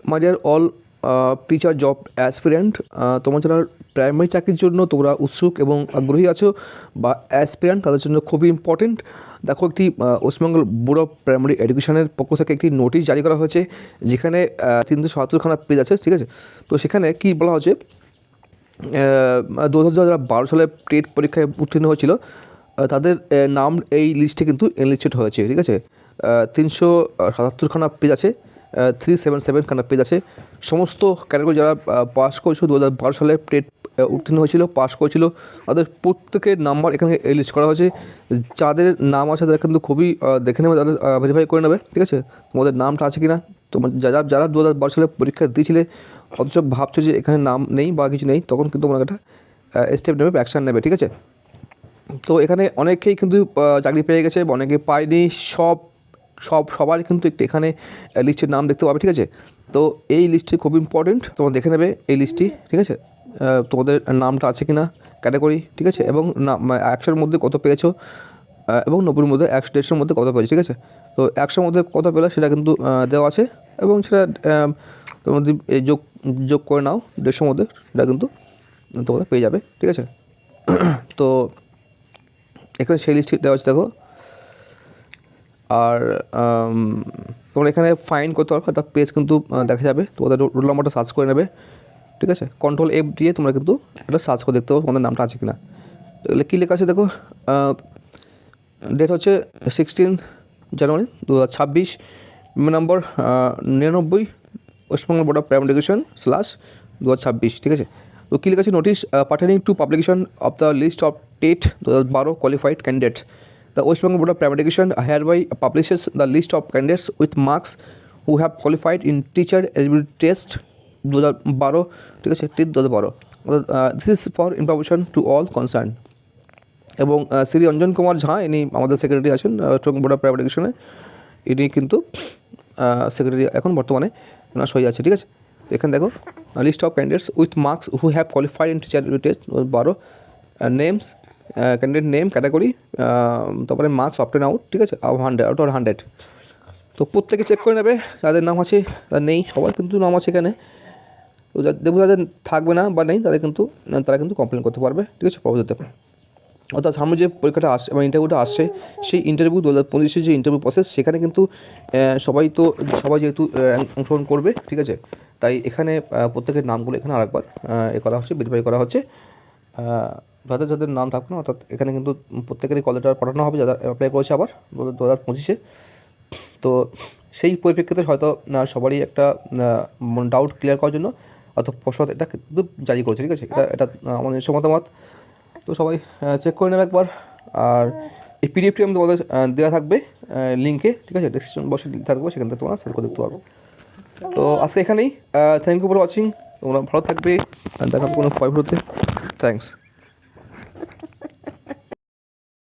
My dear all teacher job aspirant, তোমার যারা primary চাকরির জন্য তোমরা উৎসুক এবং আগ্রহী আছো বা অ্যাসপিরেন্ট, তাদের জন্য খুবই ইম্পর্টেন্ট। দেখো, একটি ওয়েস্টবেঙ্গল বোর্ড অফ প্রাইমারি এডুকেশনের পক্ষ থেকে একটি নোটিশ জারি করা হয়েছে, যেখানে 377খানা পেজ আছে, ঠিক আছে। তো সেখানে কি বলা হচ্ছে, 2012 সালে টেট পরীক্ষায় উত্তীর্ণ হয়েছিল তাদের নাম এই লিস্টে কিন্তু এনলিস্টেড হয়েছে, ঠিক আছে। 377খানা পেজ আছে, 377খানা পেজ আছে। সমস্ত ক্যাটাগরি যারা পাস করেছিল 2012 সালে টেট উত্তীর্ণ হয়েছিল, পাস করেছিল, তাদের প্রত্যেকের নাম্বার এখানে লিস্ট করা হয়েছে। যাদের নাম আছে তারা কিন্তু খুবই দেখে নেবে, তাদের ভেরিফাই করে নেবে, ঠিক আছে, তোমাদের নামটা আছে কি না। তোমার যারা যারা 2012 সালে পরীক্ষা দিয়েছিলে অথচ ভাবছো যে এখানে নাম নেই বা কিছু নেই, তখন কিন্তু তোমাকে একটা স্টেপ নেবে, অ্যাকশান নেবে, ঠিক আছে। তো এখানে অনেকেই কিন্তু চাকরি পেয়ে গেছে, অনেকে পায়নি, সবার কিন্তু একটু এখানে লিস্টের নাম দেখতে পাবে, ঠিক আছে। তো এই লিস্টটি খুব ইম্পর্টেন্ট, তোমরা দেখে নেবে এই লিস্টটি, ঠিক আছে। তোমাদের নামটা আছে কি না ক্যাটাগরি, ঠিক আছে, এবং 100-র মধ্যে কত পেয়েছো এবং 90-র মধ্যে 100-150-র মধ্যে কত পেয়েছো, ঠিক আছে। তো 100-র মধ্যে কত পেলে সেটা কিন্তু দেওয়া আছে, এবং সেটা তোমরা যদি যোগ করে নাও 150-র মধ্যে, সেটা কিন্তু তোমরা পেয়ে যাবে, ঠিক আছে। তো এখানে সেই লিস্টটি দেওয়া আছে, দেখো। আর তোমরা এখানে ফাইন্ড করতে পারো, একটা পেজ কিন্তু দেখা যাবে, তোমাদের রোল নাম্বারটা সার্চ করে নেবে, ঠিক আছে। কন্ট্রোল F দিয়ে তোমরা কিন্তু একটা সার্চ করে দেখতে পাবো তোমাদের নামটা আছে কিনা। এগুলো কী লেখা আছে দেখো, ডেট হচ্ছে 16 জানুয়ারি 2026, নম্বর 99, West Bengal board of primary education /2026, ঠিক আছে। তো কী লেখা আছে, notice pertaining to publication of the list of TET 2012 qualified candidates. The West Bengal Board of Primary Education hereby publishes the list of candidates with marks who have qualified in teacher eligibility test 2012, ঠিক আছে, TET 2012। This is for information to all concern. এবং শ্রী অঞ্জন কুমার ঝা, ইনি আমাদের secretary আছেন West Bengal board of primary এডুকেশনে, ইনি কিন্তু secretary এখন বর্তমানে, ওনার সই আছে, ঠিক আছে। এখানে দেখো, list of candidates with marks who have qualified in teacher eligibility test 2012, names, candidate name, category, তারপরে মার্কস অপটেন আউট, ঠিক আছে, আউট অফ 100। তো প্রত্যেকে চেক করে নেবে যাদের নাম আছে, তার নেই, সবার কিন্তু নাম আছে এখানে। তো দেখবো যাদের থাকবে না বা নেই, তারা কিন্তু কমপ্লেন করতে পারবে, ঠিক আছে, পরবর্তীতে। অর্থাৎ সামনে যে পরীক্ষাটা আসছে বা ইন্টারভিউটা আসছে, সেই ইন্টারভিউ 2025-এর যে ইন্টারভিউ প্রসেস, সেখানে কিন্তু সবাই যেহেতু অংশগ্রহণ করবে, ঠিক আছে। তাই এখানে প্রত্যেকের নামগুলো এখানে আরেকবার করা হচ্ছে, ভেরিফাই করা হচ্ছে। যাদের নাম থাকবে না, অর্থাৎ এখানে কিন্তু প্রত্যেকেরই কল লেটার পাঠানো হবে যারা অ্যাপ্লাই করেছে আবার 2025-এ। তো সেই পরিপ্রেক্ষিতে হয়তো সবারই একটা ডাউট ক্লিয়ার করার জন্য অর্থাৎ পর্ষদ এটা কিন্তু জারি করেছে, ঠিক আছে। এটা আমার নিজস্ব মতামত। তো সবাই চেক করে নেবে একবার। আর এই পিডিএফটি আমি তোমাদের দেওয়া থাকবে লিঙ্কে, ঠিক আছে, ডেসক্রিপশন বক্সে থাকবে, সেখান থেকে তোমরা সেল করে দেখতে পারবে। তো আজকে এখানেই, থ্যাংক ইউ ফর ওয়াচিং। তোমরা ভালো থাকবে, দেখা হবে কোনো পরবর্তীতে। থ্যাংকস।